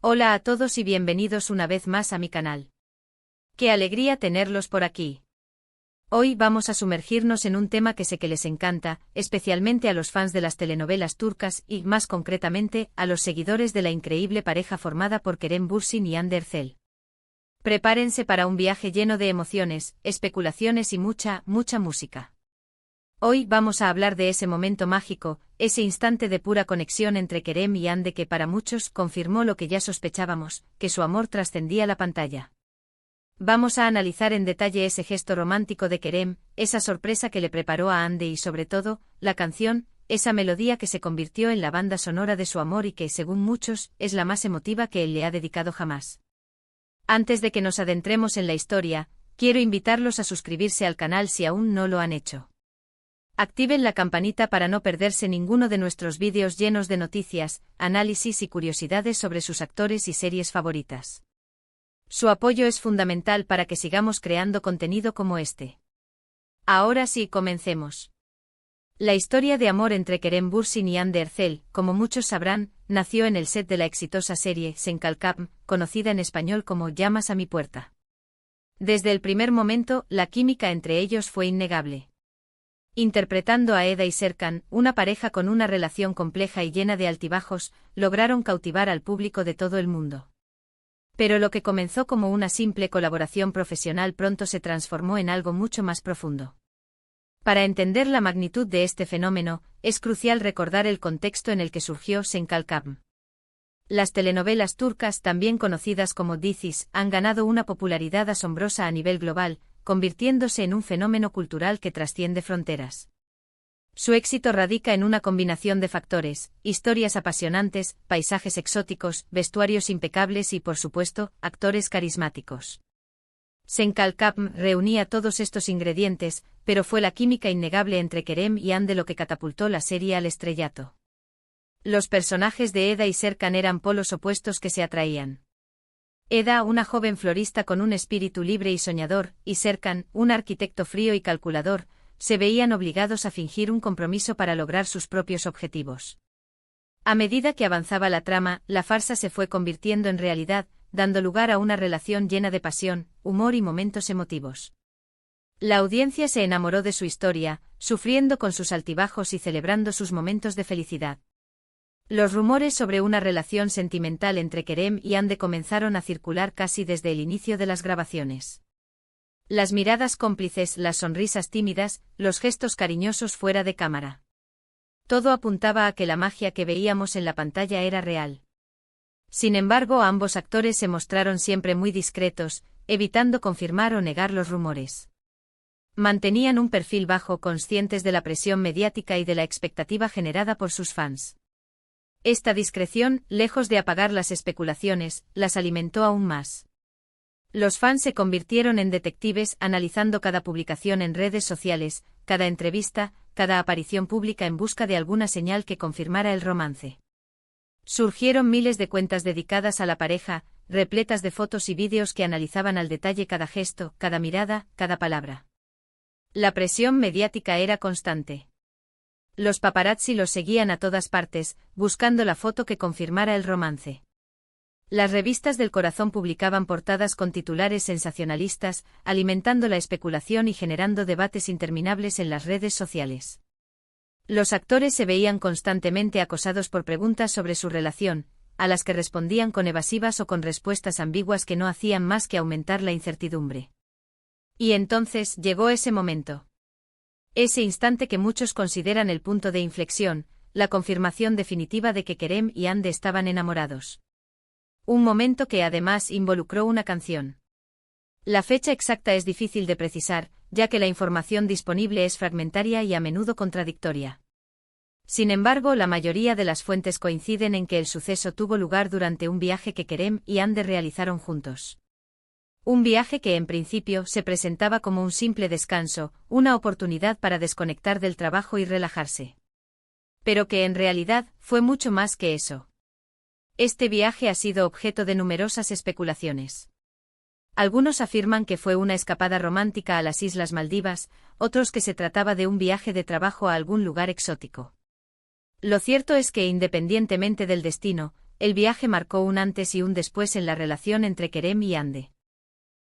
Hola a todos y bienvenidos una vez más a mi canal. ¡Qué alegría tenerlos por aquí! Hoy vamos a sumergirnos en un tema que sé que les encanta, especialmente a los fans de las telenovelas turcas y, más concretamente, a los seguidores de la increíble pareja formada por Kerem Bürsin y Hande Erçel. Prepárense para un viaje lleno de emociones, especulaciones y mucha música. Hoy vamos a hablar de ese momento mágico, ese instante de pura conexión entre Kerem y Hande que para muchos confirmó lo que ya sospechábamos, que su amor trascendía la pantalla. Vamos a analizar en detalle ese gesto romántico de Kerem, esa sorpresa que le preparó a Hande y sobre todo, la canción, esa melodía que se convirtió en la banda sonora de su amor y que, según muchos, es la más emotiva que él le ha dedicado jamás. Antes de que nos adentremos en la historia, quiero invitarlos a suscribirse al canal si aún no lo han hecho. Activen la campanita para no perderse ninguno de nuestros vídeos llenos de noticias, análisis y curiosidades sobre sus actores y series favoritas. Su apoyo es fundamental para que sigamos creando contenido como este. Ahora sí, comencemos. La historia de amor entre Kerem Bürsin y Hande Erçel, como muchos sabrán, nació en el set de la exitosa serie Sen Kalkam, conocida en español como Llamas a mi puerta. Desde el primer momento, la química entre ellos fue innegable. Interpretando a Eda y Serkan, una pareja con una relación compleja y llena de altibajos, lograron cautivar al público de todo el mundo. Pero lo que comenzó como una simple colaboración profesional pronto se transformó en algo mucho más profundo. Para entender la magnitud de este fenómeno, es crucial recordar el contexto en el que surgió Sen Kalkam. Las telenovelas turcas, también conocidas como dizis, han ganado una popularidad asombrosa a nivel global, convirtiéndose en un fenómeno cultural que trasciende fronteras. Su éxito radica en una combinación de factores: historias apasionantes, paisajes exóticos, vestuarios impecables y, por supuesto, actores carismáticos. Sen Kalkam reunía todos estos ingredientes, pero fue la química innegable entre Kerem y Hande lo que catapultó la serie al estrellato. Los personajes de Eda y Serkan eran polos opuestos que se atraían. Eda, una joven florista con un espíritu libre y soñador, y Serkan, un arquitecto frío y calculador, se veían obligados a fingir un compromiso para lograr sus propios objetivos. A medida que avanzaba la trama, la farsa se fue convirtiendo en realidad, dando lugar a una relación llena de pasión, humor y momentos emotivos. La audiencia se enamoró de su historia, sufriendo con sus altibajos y celebrando sus momentos de felicidad. Los rumores sobre una relación sentimental entre Kerem y Hande comenzaron a circular casi desde el inicio de las grabaciones. Las miradas cómplices, las sonrisas tímidas, los gestos cariñosos fuera de cámara. Todo apuntaba a que la magia que veíamos en la pantalla era real. Sin embargo, ambos actores se mostraron siempre muy discretos, evitando confirmar o negar los rumores. Mantenían un perfil bajo, conscientes de la presión mediática y de la expectativa generada por sus fans. Esta discreción, lejos de apagar las especulaciones, las alimentó aún más. Los fans se convirtieron en detectives, analizando cada publicación en redes sociales, cada entrevista, cada aparición pública en busca de alguna señal que confirmara el romance. Surgieron miles de cuentas dedicadas a la pareja, repletas de fotos y vídeos que analizaban al detalle cada gesto, cada mirada, cada palabra. La presión mediática era constante. Los paparazzi los seguían a todas partes, buscando la foto que confirmara el romance. Las revistas del corazón publicaban portadas con titulares sensacionalistas, alimentando la especulación y generando debates interminables en las redes sociales. Los actores se veían constantemente acosados por preguntas sobre su relación, a las que respondían con evasivas o con respuestas ambiguas que no hacían más que aumentar la incertidumbre. Y entonces llegó ese momento. Ese instante que muchos consideran el punto de inflexión, la confirmación definitiva de que Kerem y Hande estaban enamorados. Un momento que además involucró una canción. La fecha exacta es difícil de precisar, ya que la información disponible es fragmentaria y a menudo contradictoria. Sin embargo, la mayoría de las fuentes coinciden en que el suceso tuvo lugar durante un viaje que Kerem y Hande realizaron juntos. Un viaje que en principio se presentaba como un simple descanso, una oportunidad para desconectar del trabajo y relajarse. Pero que en realidad fue mucho más que eso. Este viaje ha sido objeto de numerosas especulaciones. Algunos afirman que fue una escapada romántica a las Islas Maldivas, otros que se trataba de un viaje de trabajo a algún lugar exótico. Lo cierto es que, independientemente del destino, el viaje marcó un antes y un después en la relación entre Kerem y Hande.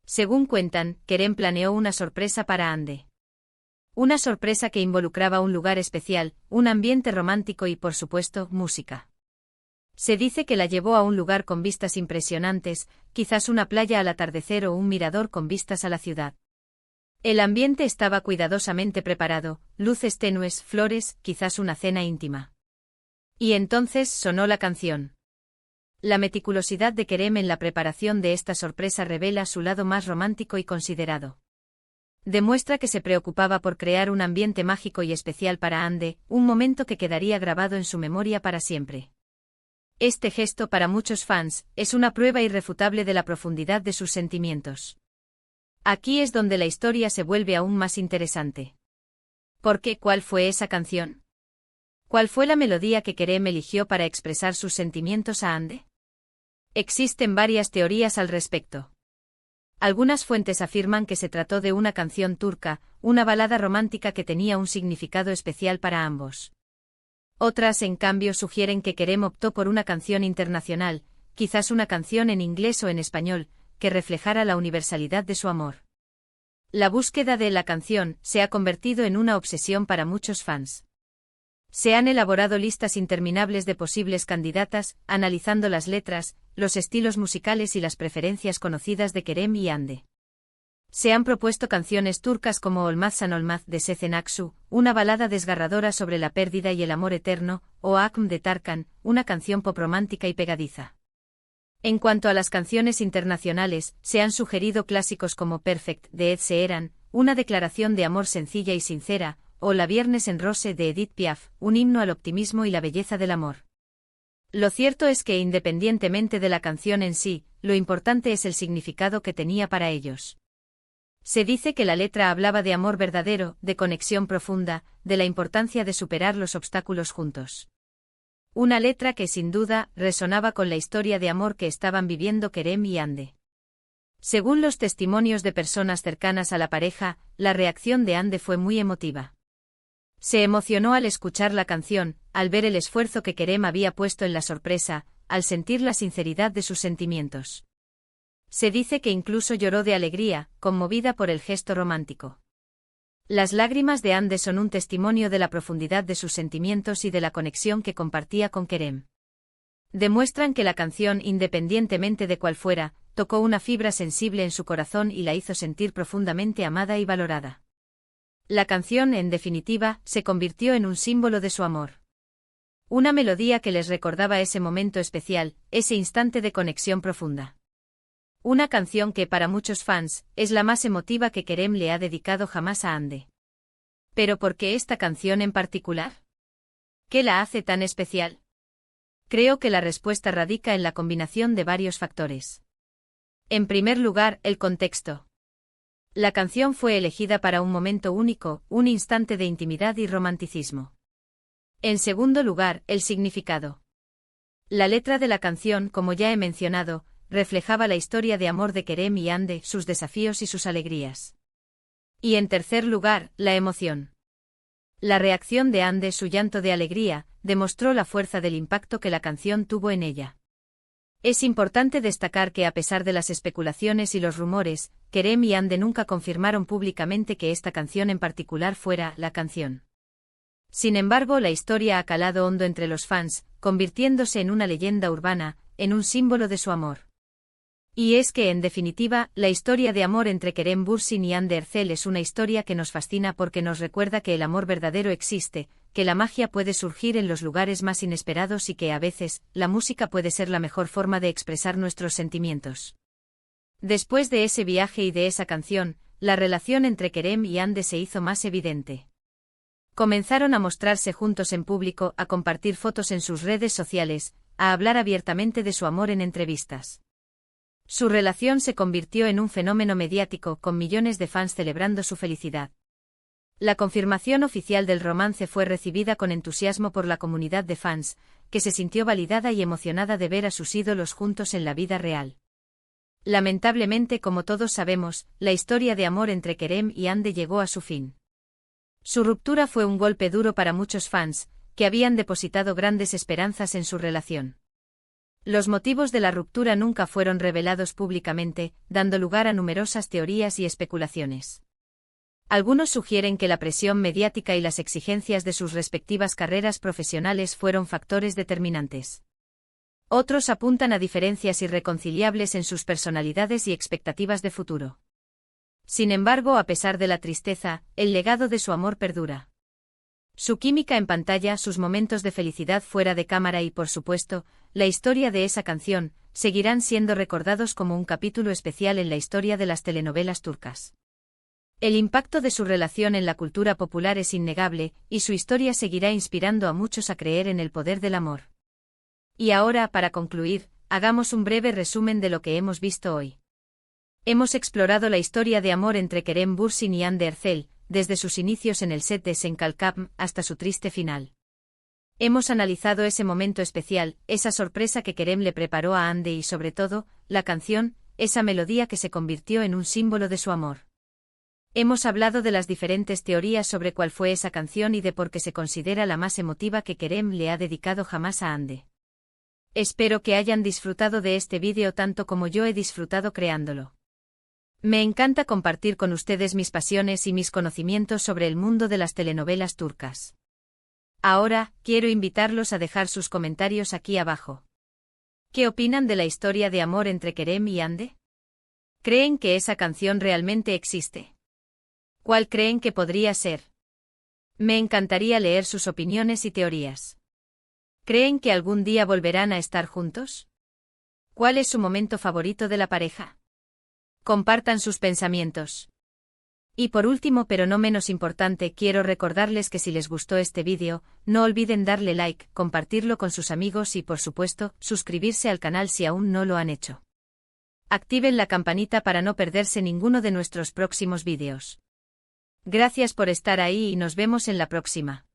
Según cuentan, Kerem planeó una sorpresa para Hande. Una sorpresa que involucraba un lugar especial, un ambiente romántico y, por supuesto, música. Se dice que la llevó a un lugar con vistas impresionantes, quizás una playa al atardecer o un mirador con vistas a la ciudad. El ambiente estaba cuidadosamente preparado, luces tenues, flores, quizás una cena íntima. Y entonces sonó la canción. La meticulosidad de Kerem en la preparación de esta sorpresa revela su lado más romántico y considerado. Demuestra que se preocupaba por crear un ambiente mágico y especial para Hande, un momento que quedaría grabado en su memoria para siempre. Este gesto para muchos fans es una prueba irrefutable de la profundidad de sus sentimientos. Aquí es donde la historia se vuelve aún más interesante. ¿Por qué? ¿Cuál fue esa canción? ¿Cuál fue la melodía que Kerem eligió para expresar sus sentimientos a Hande? Existen varias teorías al respecto. Algunas fuentes afirman que se trató de una canción turca, una balada romántica que tenía un significado especial para ambos. Otras, en cambio, sugieren que Kerem optó por una canción internacional, quizás una canción en inglés o en español, que reflejara la universalidad de su amor. La búsqueda de la canción se ha convertido en una obsesión para muchos fans. Se han elaborado listas interminables de posibles candidatas, analizando las letras, los estilos musicales y las preferencias conocidas de Kerem y Hande. Se han propuesto canciones turcas como Olmazsan Olmaz de Sezen Aksu, una balada desgarradora sobre la pérdida y el amor eterno, o Akm de Tarkan, una canción pop romántica y pegadiza. En cuanto a las canciones internacionales, se han sugerido clásicos como Perfect de Ed Sheeran, una declaración de amor sencilla y sincera, o La Viernes en Rose de Edith Piaf, un himno al optimismo y la belleza del amor. Lo cierto es que independientemente de la canción en sí, lo importante es el significado que tenía para ellos. Se dice que la letra hablaba de amor verdadero, de conexión profunda, de la importancia de superar los obstáculos juntos. Una letra que sin duda resonaba con la historia de amor que estaban viviendo Kerem y Hande. Según los testimonios de personas cercanas a la pareja, la reacción de Hande fue muy emotiva. Se emocionó al escuchar la canción, al ver el esfuerzo que Kerem había puesto en la sorpresa, al sentir la sinceridad de sus sentimientos. Se dice que incluso lloró de alegría, conmovida por el gesto romántico. Las lágrimas de Hande son un testimonio de la profundidad de sus sentimientos y de la conexión que compartía con Kerem. Demuestran que la canción, independientemente de cuál fuera, tocó una fibra sensible en su corazón y la hizo sentir profundamente amada y valorada. La canción, en definitiva, se convirtió en un símbolo de su amor. Una melodía que les recordaba ese momento especial, ese instante de conexión profunda. Una canción que para muchos fans, es la más emotiva que Kerem le ha dedicado jamás a Hande. ¿Pero por qué esta canción en particular? ¿Qué la hace tan especial? Creo que la respuesta radica en la combinación de varios factores. En primer lugar, el contexto. La canción fue elegida para un momento único, un instante de intimidad y romanticismo. En segundo lugar, el significado. La letra de la canción, como ya he mencionado, reflejaba la historia de amor de Kerem y Hande, sus desafíos y sus alegrías. Y en tercer lugar, la emoción. La reacción de Hande, su llanto de alegría, demostró la fuerza del impacto que la canción tuvo en ella. Es importante destacar que a pesar de las especulaciones y los rumores, Kerem y Hande nunca confirmaron públicamente que esta canción en particular fuera la canción. Sin embargo, la historia ha calado hondo entre los fans, convirtiéndose en una leyenda urbana, en un símbolo de su amor. Y es que, en definitiva, la historia de amor entre Kerem Bürsin y Hande Erçel es una historia que nos fascina porque nos recuerda que el amor verdadero existe, que la magia puede surgir en los lugares más inesperados y que a veces, la música puede ser la mejor forma de expresar nuestros sentimientos. Después de ese viaje y de esa canción, la relación entre Kerem y Hande se hizo más evidente. Comenzaron a mostrarse juntos en público, a compartir fotos en sus redes sociales, a hablar abiertamente de su amor en entrevistas. Su relación se convirtió en un fenómeno mediático, con millones de fans celebrando su felicidad. La confirmación oficial del romance fue recibida con entusiasmo por la comunidad de fans, que se sintió validada y emocionada de ver a sus ídolos juntos en la vida real. Lamentablemente, como todos sabemos, la historia de amor entre Kerem y Hande llegó a su fin. Su ruptura fue un golpe duro para muchos fans, que habían depositado grandes esperanzas en su relación. Los motivos de la ruptura nunca fueron revelados públicamente, dando lugar a numerosas teorías y especulaciones. Algunos sugieren que la presión mediática y las exigencias de sus respectivas carreras profesionales fueron factores determinantes. Otros apuntan a diferencias irreconciliables en sus personalidades y expectativas de futuro. Sin embargo, a pesar de la tristeza, el legado de su amor perdura. Su química en pantalla, sus momentos de felicidad fuera de cámara y, por supuesto, la historia de esa canción, seguirán siendo recordados como un capítulo especial en la historia de las telenovelas turcas. El impacto de su relación en la cultura popular es innegable, y su historia seguirá inspirando a muchos a creer en el poder del amor. Y ahora, para concluir, hagamos un breve resumen de lo que hemos visto hoy. Hemos explorado la historia de amor entre Kerem Bürsin y Hande Erçel, desde sus inicios en el set de Sen Kalkam hasta su triste final. Hemos analizado ese momento especial, esa sorpresa que Kerem le preparó a Hande y, sobre todo, la canción, esa melodía que se convirtió en un símbolo de su amor. Hemos hablado de las diferentes teorías sobre cuál fue esa canción y de por qué se considera la más emotiva que Kerem le ha dedicado jamás a Hande. Espero que hayan disfrutado de este vídeo tanto como yo he disfrutado creándolo. Me encanta compartir con ustedes mis pasiones y mis conocimientos sobre el mundo de las telenovelas turcas. Ahora, quiero invitarlos a dejar sus comentarios aquí abajo. ¿Qué opinan de la historia de amor entre Kerem y Hande? ¿Creen que esa canción realmente existe? ¿Cuál creen que podría ser? Me encantaría leer sus opiniones y teorías. ¿Creen que algún día volverán a estar juntos? ¿Cuál es su momento favorito de la pareja? Compartan sus pensamientos. Y por último, pero no menos importante, quiero recordarles que si les gustó este vídeo, no olviden darle like, compartirlo con sus amigos y, por supuesto, suscribirse al canal si aún no lo han hecho. Activen la campanita para no perderse ninguno de nuestros próximos vídeos. Gracias por estar ahí y nos vemos en la próxima.